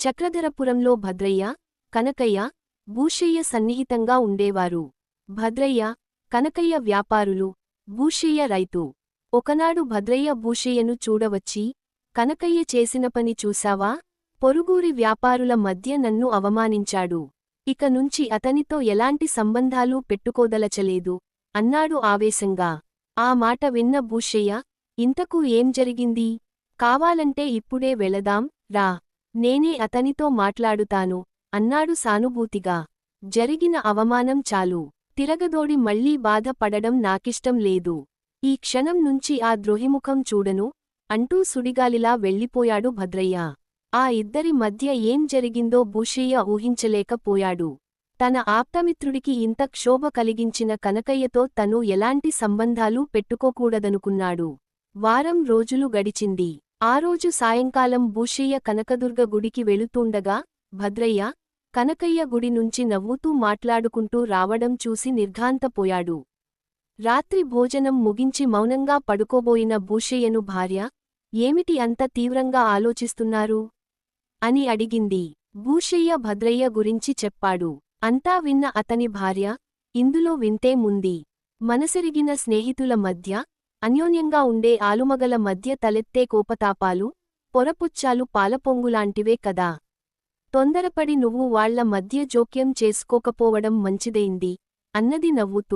చక్రధరపురంలో భద్రయ్య, కనకయ్య, భూషయ్య సన్నిహితంగా ఉండేవారు. భద్రయ్య, కనకయ్య వ్యాపారులు, భూషయ్య రైతు. ఒకనాడు భద్రయ్య భూషయ్యను చూడవచ్చి, కనకయ్య చేసిన పని చూశావా? పొరుగురి వ్యాపారుల మధ్య నన్ను అవమానించాడు. ఇక నుంచి అతనితో ఎలాంటి సంబంధాలు పెట్టుకోదలచలేదు అన్నాడు ఆవేశంగా. ఆ మాట విన్న భూషయ్య, ఇంతకు ఏం జరిగింది? కావాలంటే ఇప్పుడే వెళదాం రా, నేనే అతనితో మాట్లాడుతాను అన్నాడు సానుభూతిగా. జరిగిన అవమానం చాలు, తిరగదోడి మళ్లీ బాధ పడడం నాకిష్టం లేదు. ఈ క్షణం నుంచి ఆ ద్రోహిముఖం చూడను అంటూ సుడిగాలిలా వెళ్ళిపోయాడు భద్రయ్య. ఆ ఇద్దరి మధ్య ఏం జరిగిందో భూషయ్య ఊహించలేకపోయాడు. తన ఆప్తమిత్రుడికి ఇంత క్షోభ కలిగించిన కనకయ్యతో తను ఎలాంటి సంబంధాలు పెట్టుకోకూడదనుకున్నాడు. వారం రోజులు గడిచింది. ఆ రోజు సాయంకాలం భూషయ్య కనకదుర్గ గుడికి వెళుతూండగా భద్రయ్య, కనకయ్య గుడి నుంచి నవ్వుతూ మాట్లాడుకుంటూ రావడం చూసి నిర్ఘాంతపోయాడు. రాత్రి భోజనం ముగించి మౌనంగా పడుకోబోయిన భూషయ్యను భార్య, ఏమిటి అంత తీవ్రంగా ఆలోచిస్తున్నారు అని అడిగింది. భూషయ్య భద్రయ్య గురించి చెప్పాడు. అంతా విన్న అతని భార్య, ఇందులో వింతేముంది? మనసెరిగిన స్నేహితుల మధ్య, అన్యోన్యంగా ఉండే ఆలుమగల మధ్య తలెత్తే కోపతాపాలు, పొరపుచ్చాలు పాలపొంగులాంటివే కదా. తొందరపడి నువ్వు వాళ్ల మధ్య జోక్యం చేసుకోకపోవడం మంచిదైంది అన్నది నవ్వుతూ.